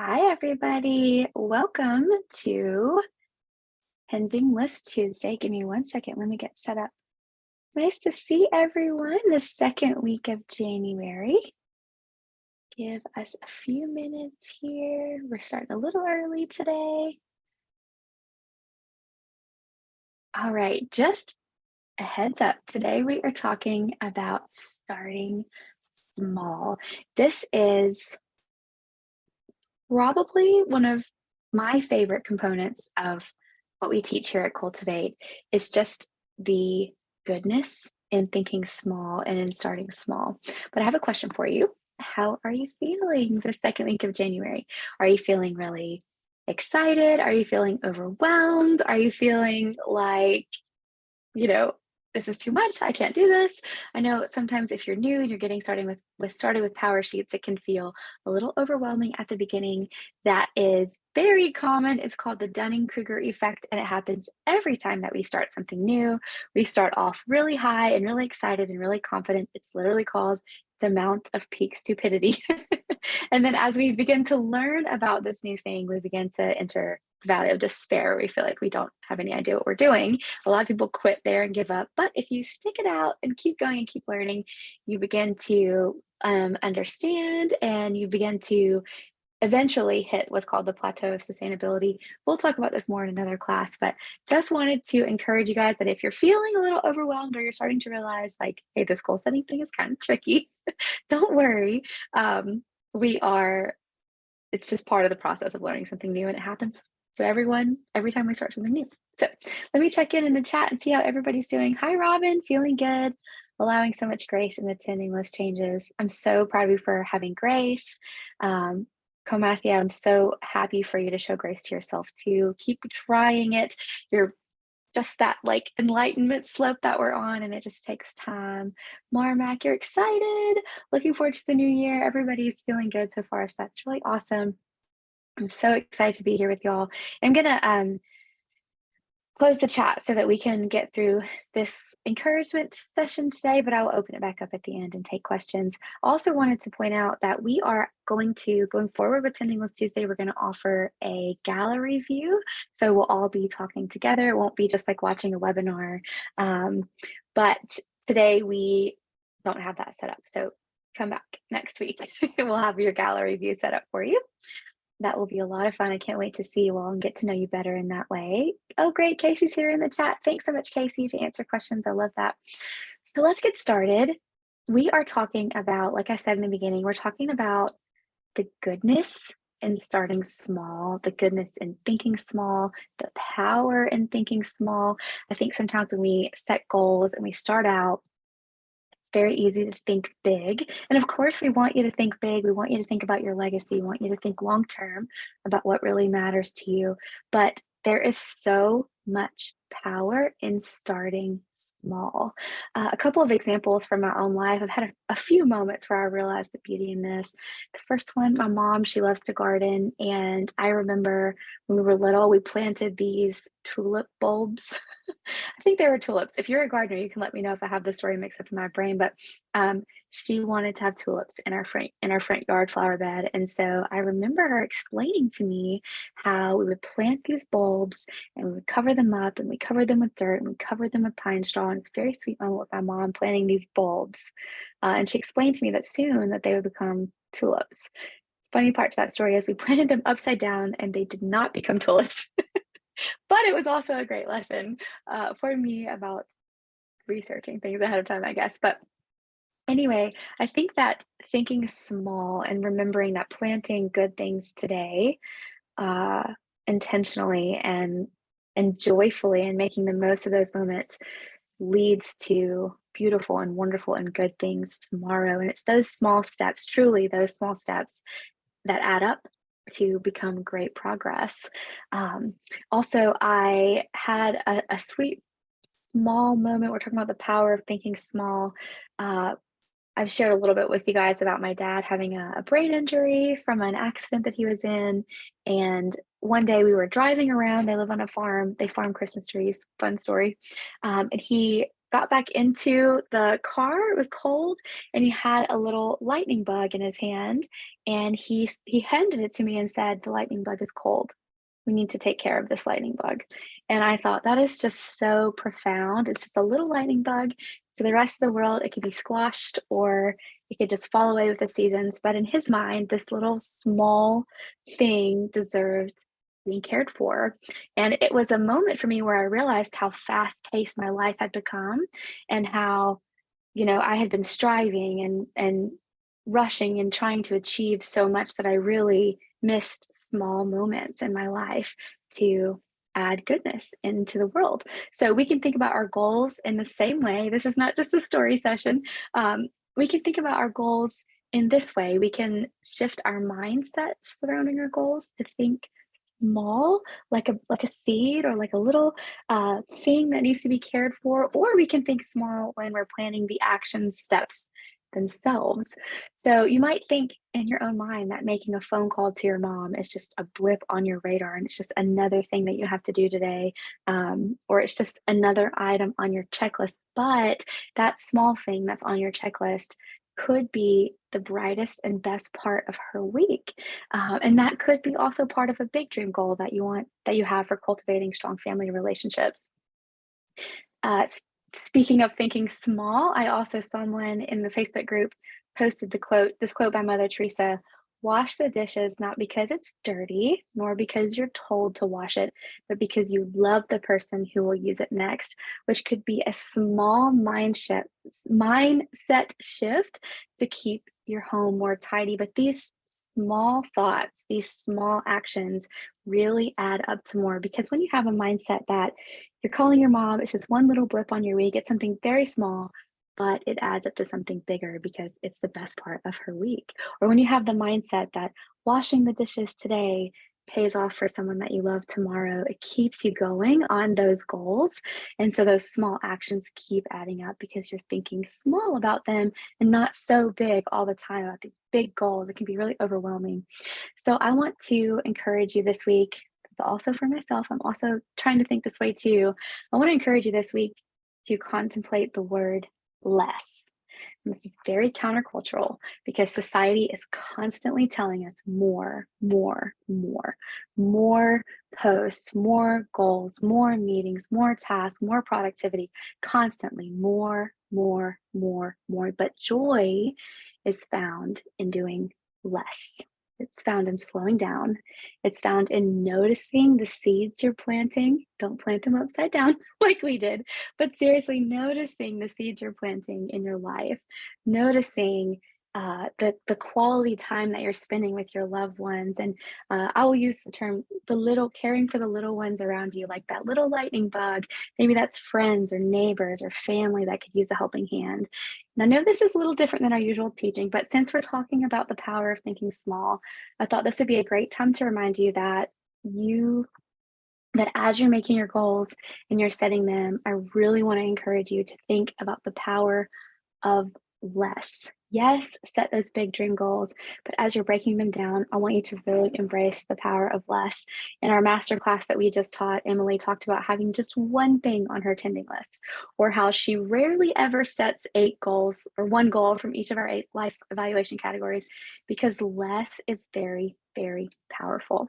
Hi, everybody. Welcome to Pending List Tuesday. Give me one second. Let me get set up. Nice to see everyone the second week of January. Give us a few minutes here. We're starting a little early today. All right, just a heads up. Today we are talking about starting small. This is probably one of my favorite components of what we teach here at Cultivate is just the goodness in thinking small and in starting small. But I have a question for you. How are you feeling the second week of January? Are you feeling really excited? Are you feeling overwhelmed? Are you feeling like, you know, this is too much. I can't do this. I know sometimes if you're new and you're getting started with power sheets, it can feel a little overwhelming at the beginning. That is very common. It's called the Dunning-Kruger effect, and it happens every time that we start something new. We start off really high and really excited and really confident. It's literally called the Mount of Peak Stupidity. And then as we begin to learn about this new thing, we begin to enter the valley of despair. We feel like we don't have any idea what we're doing. A lot of people quit there and give up. But if you stick it out and keep going and keep learning, you begin to understand, and you begin to eventually hit what's called the plateau of sustainability. We'll talk about this more in another class, but just wanted to encourage you guys that if you're feeling a little overwhelmed or you're starting to realize like, hey, this goal setting thing is kind of tricky, don't worry. We are, it's just part of the process of learning something new, and it happens to everyone every time we start something new. So let me check in the chat and see how everybody's doing. Hi, Robin, feeling good, allowing so much grace in attending list changes. I'm so proud of you for having grace. Comathia, I'm so happy for you to show grace to yourself too. Keep trying it. You're just that like enlightenment slope that we're on, and it just takes time. Marmac, you're excited. Looking forward to the new year. Everybody's feeling good so far, so that's really awesome. I'm so excited to be here with y'all. I'm gonna close the chat so that we can get through this encouragement session today, but I will open it back up at the end and take questions. Also wanted to point out that we are going forward with Tending List Tuesday, we're going to offer a gallery view. So we'll all be talking together. It won't be just like watching a webinar. But today we don't have that set up. So come back next week. We'll have your gallery view set up for you. That will be a lot of fun. I can't wait to see you all and get to know you better in that way. Oh, great. Casey's here in the chat. Thanks so much, Casey, to answer questions. I love that. So let's get started. We are talking about, like I said in the beginning, we're talking about the goodness in starting small, the goodness in thinking small, the power in thinking small. I think sometimes when we set goals and we start out, it's very easy to think big. And of course, we want you to think big. We want you to think about your legacy. We want you to think long term about what really matters to you. But there is so much power in starting small. A couple of examples from my own life. I've had a few moments where I realized the beauty in this. The first one, my mom, she loves to garden. And I remember when we were little, we planted these tulip bulbs. I think they were tulips. If you're a gardener, you can let me know if I have the story mixed up in my brain. But she wanted to have tulips in our front yard flower bed, and so I remember her explaining to me how we would plant these bulbs and we would cover them up, and we covered them with dirt, and we covered them with pine straw. And it's a very sweet moment with my mom planting these bulbs, and she explained to me that soon that they would become tulips. Funny part to that story is we planted them upside down, and they did not become tulips. But it was also a great lesson for me about researching things ahead of time, I guess. But anyway, I think that thinking small and remembering that planting good things today uh, intentionally and joyfully and making the most of those moments leads to beautiful and wonderful and good things tomorrow. And it's those small steps, truly those small steps, that add up to become great progress. Also, I had a sweet small moment. We're talking about the power of thinking small. I've shared a little bit with you guys about my dad having a brain injury from an accident that he was in. And one day we were driving around. They live on a farm. They farm Christmas trees. Fun story. And he got back into the car. It was cold, and he had a little lightning bug in his hand, and he handed it to me and said, "The lightning bug is cold. We need to take care of this lightning bug." And I thought, that is just so profound. It's just a little lightning bug. To the rest of the world, it could be squashed or it could just fall away with the seasons. But in his mind, this little small thing deserved being cared for. And it was a moment for me where I realized how fast paced my life had become and how, I had been striving and rushing and trying to achieve so much that I really missed small moments in my life to add goodness into the world. So we can think about our goals in the same way. This is not just a story session. We can think about our goals in this way. We can shift our mindset surrounding our goals to think small, like a seed or like a little thing that needs to be cared for, or we can think small when we're planning the action steps themselves. So you might think in your own mind that making a phone call to your mom is just a blip on your radar and it's just another thing that you have to do today, or it's just another item on your checklist. But that small thing that's on your checklist could be the brightest and best part of her week. And that could be also part of a big dream goal that you have for cultivating strong family relationships. Speaking of thinking small, I also someone in the Facebook group posted this quote by Mother Teresa: "Wash the dishes not because it's dirty, nor because you're told to wash it, but because you love the person who will use it next," which could be a small mindset shift to keep your home more tidy. But these small thoughts, these small actions really add up to more, because when you have a mindset that you're calling your mom, it's just one little blip on your week, it's something very small, but it adds up to something bigger because it's the best part of her week. Or when you have the mindset that washing the dishes today pays off for someone that you love tomorrow, it keeps you going on those goals. And so those small actions keep adding up because you're thinking small about them and not so big all the time about these big goals. It can be really overwhelming. So I want to encourage you this week. It's also for myself. I'm also trying to think this way too. I want to encourage you this week to contemplate the word less. And this is very countercultural because society is constantly telling us more, more, more, more posts, more goals, more meetings, more tasks, more productivity, constantly more, more, more, more. But joy is found in doing less. It's found in slowing down. It's found in noticing the seeds you're planting. Don't plant them upside down like we did, but seriously, noticing the seeds you're planting in your life, noticing the quality time that you're spending with your loved ones. And I will use the term the little caring for the little ones around you, like that little lightning bug. Maybe that's friends or neighbors or family that could use a helping hand. And I know this is a little different than our usual teaching, but since we're talking about the power of thinking small, I thought this would be a great time to remind you you that as you're making your goals and you're setting them, I really want to encourage you to think about the power of less. Yes, set those big dream goals, but as you're breaking them down, I want you to really embrace the power of less. In our master class that we just taught, Emily talked about having just one thing on her tending list, or how she rarely ever sets 8 goals or one goal from each of our 8 life evaluation categories, because less is very, very powerful.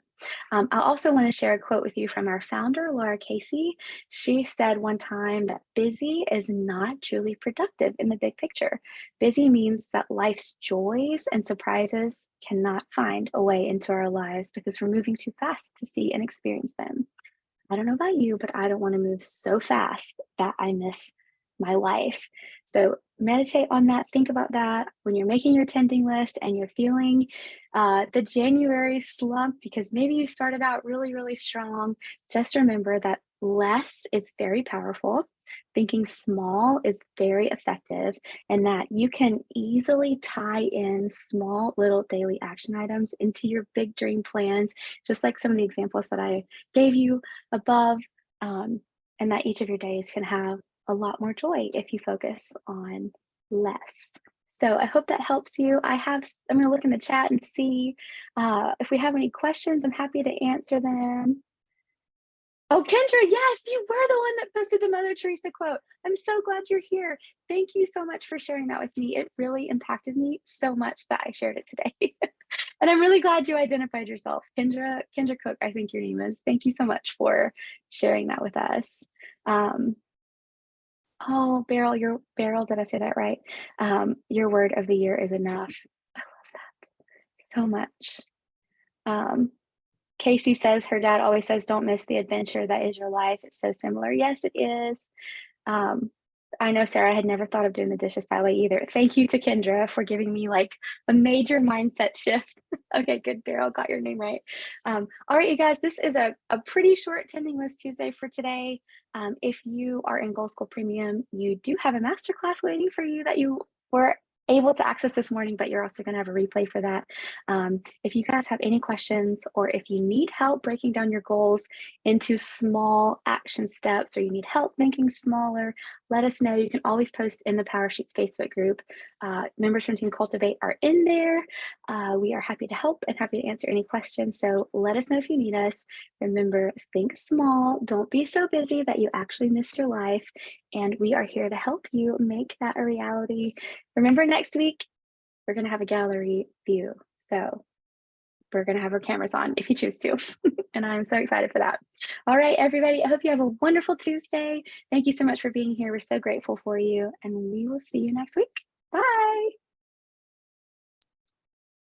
I also want to share a quote with you from our founder, Laura Casey. She said one time that busy is not truly productive in the big picture. Busy means that life's joys and surprises cannot find a way into our lives because we're moving too fast to see and experience them. I don't know about you, but I don't want to move so fast that I miss my life. So meditate on that. Think about that when you're making your tending list and you're feeling the January slump because maybe you started out really, really strong. Just remember that less is very powerful. Thinking small is very effective, and that you can easily tie in small little daily action items into your big dream plans, just like some of the examples that I gave you above, and that each of your days can have a lot more joy if you focus on less. So I hope that helps you. I'm going to look in the chat and see if we have any questions. I'm happy to answer them. Oh, Kendra, yes, you were the one that posted the Mother Teresa quote. I'm so glad you're here. Thank you so much for sharing that with me. It really impacted me so much that I shared it today. And I'm really glad you identified yourself. Kendra Cook, I think your name is. Thank you so much for sharing that with us. Um, oh, Beryl, did I say that right? Your word of the year is enough. I love that so much. Um, Casey says her dad always says, don't miss the adventure that is your life. It's so similar. Yes, it is. Um, I know Sarah had never thought of doing the dishes that way either. Thank you to Kendra for giving me like a major mindset shift. Okay, good, Beryl, got your name right. All right, you guys, this is a pretty short Tending List Tuesday for today. If you are in Goal School Premium, you do have a masterclass waiting for you that you were able to access this morning, but you're also going to have a replay for that. If you guys have any questions or if you need help breaking down your goals into small action steps or you need help making smaller, let us know. You can always post in the Power Sheets Facebook group. Members from Team Cultivate are in there. We are happy to help and happy to answer any questions. So let us know if you need us. Remember, think small. Don't be so busy that you actually miss your life. And we are here to help you make that a reality. Remember, next week, we're going to have a gallery view. So we're going to have our cameras on if you choose to. And I'm so excited for that. All right, everybody, I hope you have a wonderful Tuesday. Thank you so much for being here. We're so grateful for you. And we will see you next week. Bye.